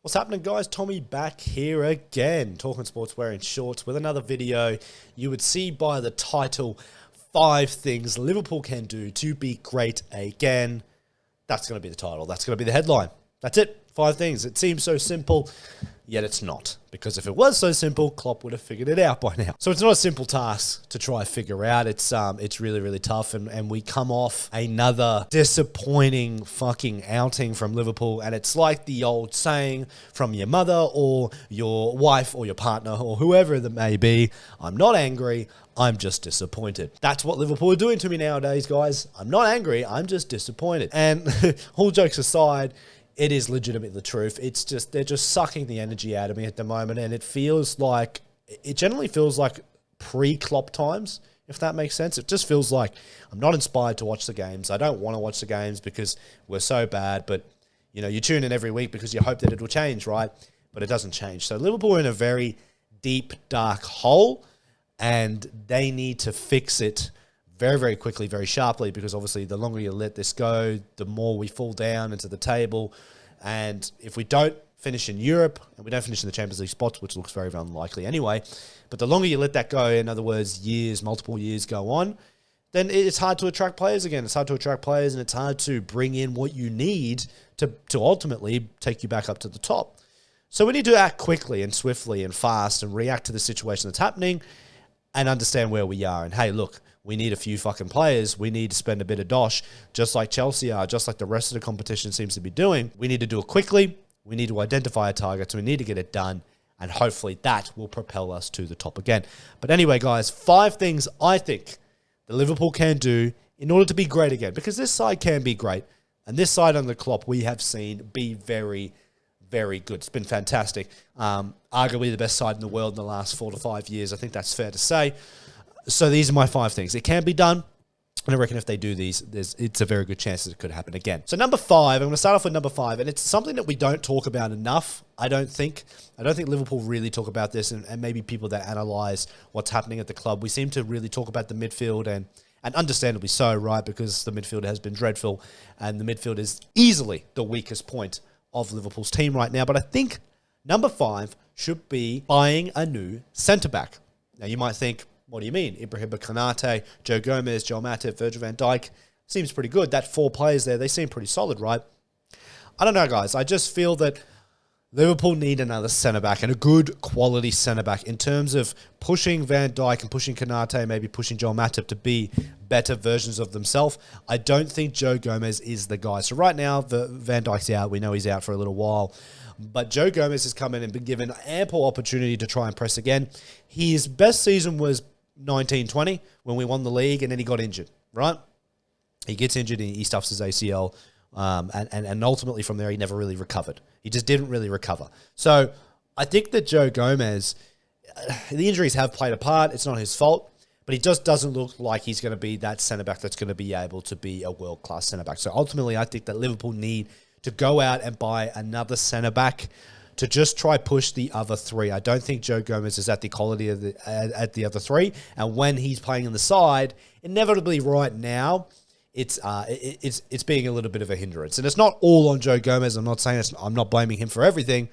What's happening, guys? Tommy back here again, talking sportswear in shorts with another video. You would see by the title, 5 things Liverpool can do to be great again. That's going to be the title. That's going to be the headline. That's it. 5 things. It seems so simple, yet it's not. Because if it was so simple, Klopp would have figured it out by now. So it's not a simple task to try and figure out. It's really, really tough. And we come off another disappointing fucking outing from Liverpool. And it's like the old saying from your mother or your wife or your partner or whoever that may be. I'm not angry. I'm just disappointed. That's what Liverpool are doing to me nowadays, guys. I'm not angry. I'm just disappointed. And all jokes aside, it is legitimately the truth. It's just, they're just sucking the energy out of me at the moment. And it generally feels like pre-Klopp times, if that makes sense. It just feels like I'm not inspired to watch the games. I don't want to watch the games because we're so bad. But, you know, you tune in every week because you hope that it will change, right? But it doesn't change. So Liverpool are in a very deep, dark hole. And they need to fix it very, very quickly, very sharply, because obviously the longer you let this go, the more we fall down into the table. And if we don't finish in Europe, and we don't finish in the Champions League spots, which looks very, very unlikely anyway, but the longer you let that go, in other words, multiple years go on, then it's hard to attract players again. It's hard to attract players, and it's hard to bring in what you need to ultimately take you back up to the top. So we need to act quickly and swiftly and fast and react to the situation that's happening and understand where we are. And hey, look, we need a few fucking players. We need to spend a bit of dosh, just like Chelsea are, just like the rest of the competition seems to be doing. We need to do it quickly. We need to identify our targets. We need to get it done. And hopefully that will propel us to the top again. But anyway, guys, 5 things I think the Liverpool can do in order to be great again. Because this side can be great. And this side under Klopp we have seen be very, very good. It's been fantastic. Arguably the best side in the world in the last 4 to 5 years. I think that's fair to say. So these are my 5 things. It can be done. And I reckon if they do these, it's a very good chance that it could happen again. So number 5, I'm going to start off with number 5. And it's something that we don't talk about enough, I don't think. I don't think Liverpool really talk about this, and maybe people that analyse what's happening at the club. We seem to really talk about the midfield, and understandably so, right? Because the midfield has been dreadful. And the midfield is easily the weakest point of Liverpool's team right now. But I think number 5 should be buying a new centre-back. Now, you might think, what do you mean? Ibrahim Konate, Joe Gomez, Joel Matip, Virgil van Dijk. Seems pretty good. That 4 players there, they seem pretty solid, right? I don't know, guys. I just feel that Liverpool need another centre-back, and a good quality centre-back in terms of pushing Van Dijk and pushing Konate, maybe pushing Joel Matip to be better versions of themselves. I don't think Joe Gomez is the guy. So right now, Van Dijk's out. We know he's out for a little while. But Joe Gomez has come in and been given ample opportunity to try and press again. His best season was 19-20 when we won the league, and then he got injured, right? He gets injured and he stuffs his ACL, and ultimately from there he never really recovered. He just didn't really recover. So I think that Joe Gomez, the injuries have played a part. It's not his fault, but he just doesn't look like he's going to be that centre-back that's going to be able to be a world-class centre-back. So ultimately I think that Liverpool need to go out and buy another centre-back to just try push the other 3. I don't think Joe Gomez is at the quality of at the other 3. And when he's playing in the side, inevitably right now, it's being a little bit of a hindrance. And it's not all on Joe Gomez. I'm not saying I'm not blaming him for everything.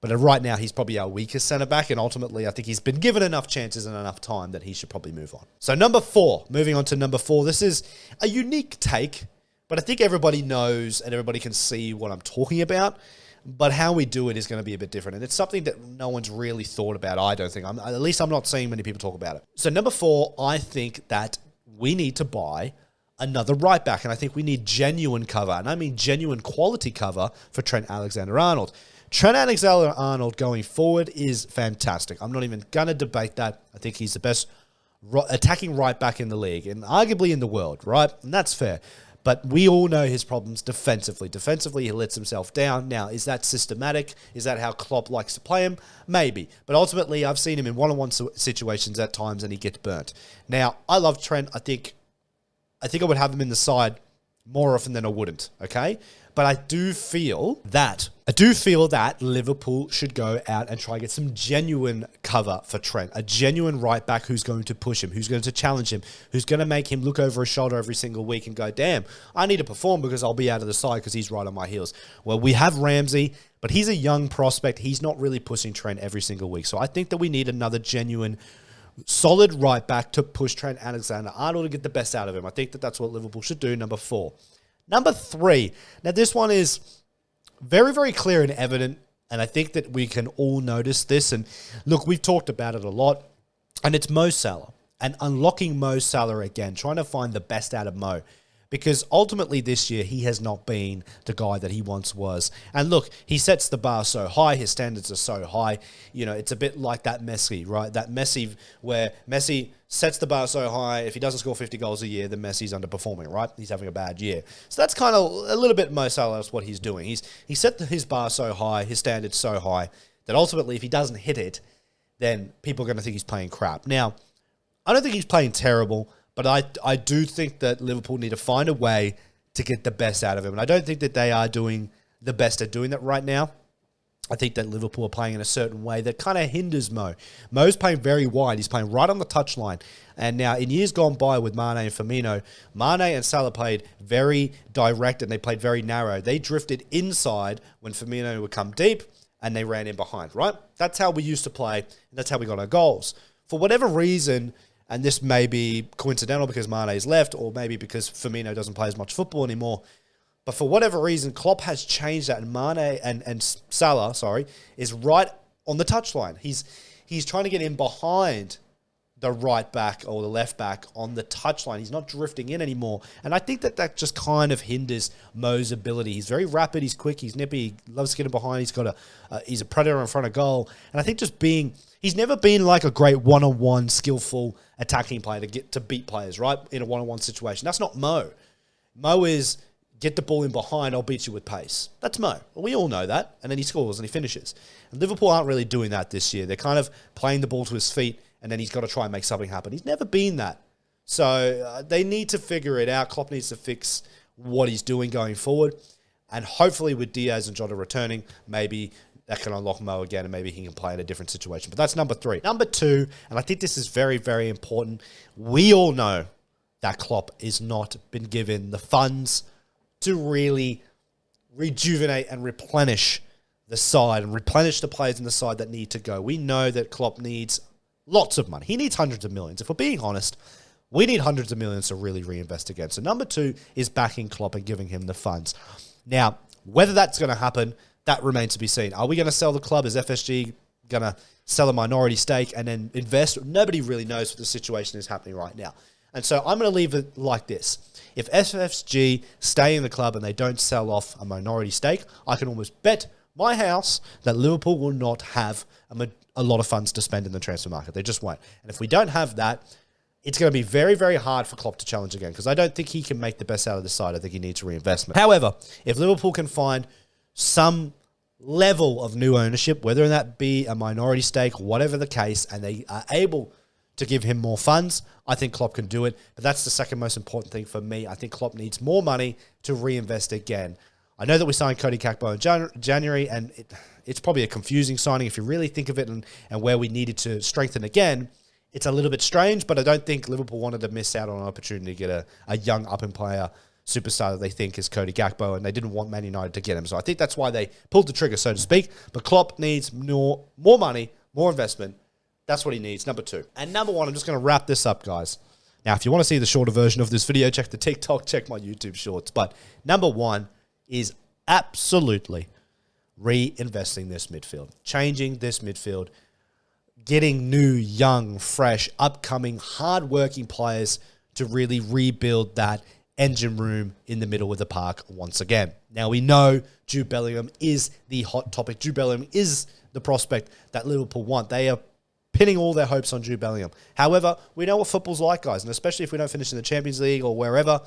But right now, he's probably our weakest centre-back. And ultimately, I think he's been given enough chances and enough time that he should probably move on. So number 4, moving on to number 4. This is a unique take, but I think everybody knows and everybody can see what I'm talking about. But how we do it is going to be a bit different. And it's something that no one's really thought about, I don't think. At least I'm not seeing many people talk about it. So number 4, I think that we need to buy another right back. And I think we need genuine cover. And I mean genuine quality cover for Trent Alexander-Arnold. Trent Alexander-Arnold going forward is fantastic. I'm not even going to debate that. I think he's the best attacking right back in the league and arguably in the world, right? And that's fair. But we all know his problems defensively. Defensively, he lets himself down. Now, is that systematic? Is that how Klopp likes to play him? Maybe. But ultimately, I've seen him in one-on-one situations at times, and he gets burnt. Now, I love Trent. I think I would have him in the side more often than I wouldn't, okay? But I do feel that I do feel that Liverpool should go out and try and get some genuine cover for Trent. A genuine right back who's going to push him, who's going to challenge him, who's going to make him look over his shoulder every single week and go, damn, I need to perform because I'll be out of the side because he's right on my heels. Well, we have Ramsey, but he's a young prospect. He's not really pushing Trent every single week. So I think that we need another genuine, solid right back to push Trent Alexander-Arnold to get the best out of him. I think that that's what Liverpool should do, number 4. Number 3. Now, this one is very, very clear and evident, and I think that we can all notice this. And look, we've talked about it a lot, and it's Mo Salah. And unlocking Mo Salah again, trying to find the best out of Mo. Because ultimately this year, he has not been the guy that he once was. And look, he sets the bar so high, his standards are so high. You know, it's a bit like that Messi, right? That Messi, where Messi sets the bar so high, if he doesn't score 50 goals a year, then Messi's underperforming, right? He's having a bad year. So that's kind of a little bit Mo Salah, that's what he's doing. He set his bar so high, his standards so high, that ultimately if he doesn't hit it, then people are going to think he's playing crap. Now, I don't think he's playing terrible, but I do think that Liverpool need to find a way to get the best out of him. And I don't think that they are doing the best at doing that right now. I think that Liverpool are playing in a certain way that kind of hinders Mo. Mo's playing very wide. He's playing right on the touchline. And now, in years gone by with Mane and Firmino, Mane and Salah played very direct and they played very narrow. They drifted inside when Firmino would come deep and they ran in behind, right? That's how we used to play, and that's how we got our goals. For whatever reason, and this may be coincidental because Mane's left, or maybe because Firmino doesn't play as much football anymore. But for whatever reason, Klopp has changed that, and Mane and Salah, is right on the touchline. He's trying to get in behind the right back or the left back on the touchline. He's not drifting in anymore. And I think that that just kind of hinders Mo's ability. He's very rapid, he's quick, he's nippy, he loves getting behind, he's a predator in front of goal. And I think he's never been like a great one-on-one, skillful attacking player to beat players, right? In a one-on-one situation. That's not Mo. Mo is get the ball in behind, I'll beat you with pace. That's Mo. We all know that. And then he scores and he finishes. And Liverpool aren't really doing that this year. They're kind of playing the ball to his feet and then he's got to try and make something happen. He's never been that. So they need to figure it out. Klopp needs to fix what he's doing going forward. And hopefully with Diaz and Jota returning, maybe that can unlock Mo again and maybe he can play in a different situation. But that's number 3. Number 2, and I think this is very, very important. We all know that Klopp is not been given the funds to really rejuvenate and replenish the side and replenish the players in the side that need to go. We know that Klopp needs lots of money. He needs hundreds of millions. If we're being honest, we need hundreds of millions to really reinvest again. So number 2 is backing Klopp and giving him the funds. Now, whether that's going to happen, that remains to be seen. Are we going to sell the club? Is FSG going to sell a minority stake and then invest? Nobody really knows what the situation is happening right now. And so I'm going to leave it like this. If FFG stay in the club and they don't sell off a minority stake, I can almost bet my house that Liverpool will not have a lot of funds to spend in the transfer market. They just won't. And if we don't have that, it's going to be very, very hard for Klopp to challenge again because I don't think he can make the best out of the side. I think he needs reinvestment. However, if Liverpool can find some level of new ownership, whether that be a minority stake, whatever the case, and they are able to give him more funds, I think Klopp can do it. But that's the second most important thing for me. I think Klopp needs more money to reinvest again. I know that we signed Cody Gakpo in January, and it's probably a confusing signing if you really think of it and where we needed to strengthen again. It's a little bit strange, but I don't think Liverpool wanted to miss out on an opportunity to get a young up-and-player superstar that they think is Cody Gakpo, and they didn't want Man United to get him. So I think that's why they pulled the trigger, so to speak. But Klopp needs more money, more investment. That's what he needs, number 2. And number 1, I'm just going to wrap this up, guys. Now, if you want to see the shorter version of this video, check the TikTok, check my YouTube shorts. But number 1 is absolutely reinvesting this midfield, changing this midfield, getting new, young, fresh, upcoming, hard-working players to really rebuild that engine room in the middle of the park once again. Now, we know Jude Bellingham is the hot topic. Jude Bellingham is the prospect that Liverpool want. They are pinning all their hopes on Jude Bellingham. However, we know what football's like, guys, and especially if we don't finish in the Champions League or wherever,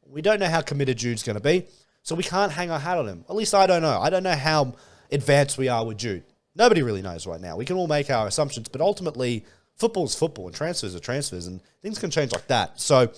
we don't know how committed Jude's going to be, so we can't hang our hat on him. At least I don't know. I don't know how advanced we are with Jude. Nobody really knows right now. We can all make our assumptions, but ultimately, football's football, and transfers are transfers, and things can change like that. So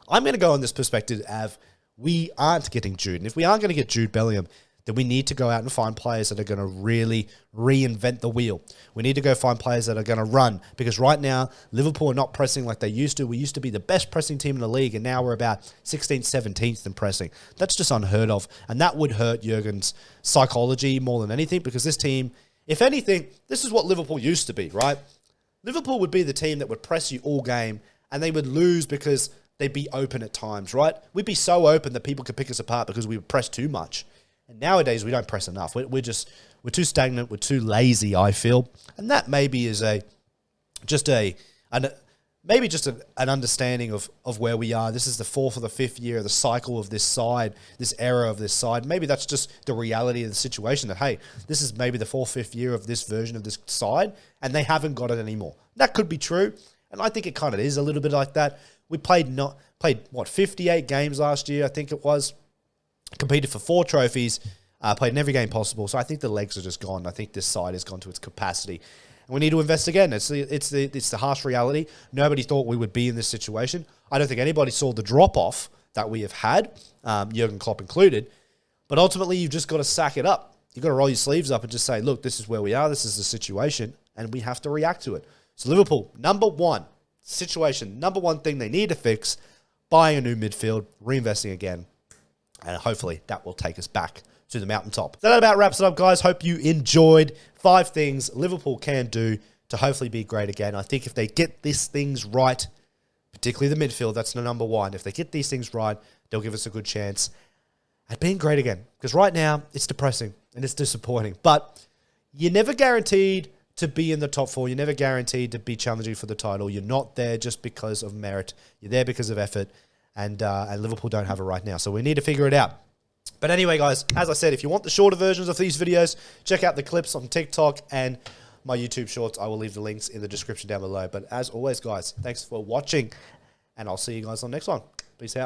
I'm going to go on this perspective of we aren't getting Jude, and if we aren't going to get Jude Bellingham, then we need to go out and find players that are going to really reinvent the wheel. We need to go find players that are going to run, because right now, Liverpool are not pressing like they used to. We used to be the best pressing team in the league, and now we're about 16th, 17th in pressing. That's just unheard of, and that would hurt Jurgen's psychology more than anything, because this team, if anything, this is what Liverpool used to be, right? Liverpool would be the team that would press you all game, and they would lose because they'd be open at times, right? We'd be so open that people could pick us apart because we would press too much. And nowadays, we don't press enough. We're too stagnant. We're too lazy, I feel. And that maybe is just an understanding of where we are. This is the 4th or the 5th year of the cycle of this side, this era of this side. Maybe that's just the reality of the situation, that, hey, this is maybe the 4th, 5th year of this version of this side, and they haven't got it anymore. That could be true, and I think it kind of is a little bit like that. We played 58 games last year, I think it was. Competed for 4 trophies, played in every game possible. So I think the legs are just gone. I think this side has gone to its capacity. And we need to invest again. It's the harsh reality. Nobody thought we would be in this situation. I don't think anybody saw the drop-off that we have had, Jurgen Klopp included. But ultimately, you've just got to sack it up. You've got to roll your sleeves up and just say, look, this is where we are. This is the situation. And we have to react to it. So Liverpool, number one thing they need to fix, buying a new midfield, reinvesting again. And hopefully that will take us back to the mountaintop. So that about wraps it up, guys. Hope you enjoyed 5 things Liverpool can do to hopefully be great again. I think if they get these things right, particularly the midfield, that's the number one. If they get these things right, they'll give us a good chance at being great again. Because right now, it's depressing and it's disappointing. But you're never guaranteed to be in the top 4. You're never guaranteed to be challenging for the title. You're not there just because of merit. You're there because of effort. And Liverpool don't have it right now. So we need to figure it out. But anyway, guys, as I said, if you want the shorter versions of these videos, check out the clips on TikTok and my YouTube shorts. I will leave the links in the description down below. But as always, guys, thanks for watching. And I'll see you guys on the next one. Peace out.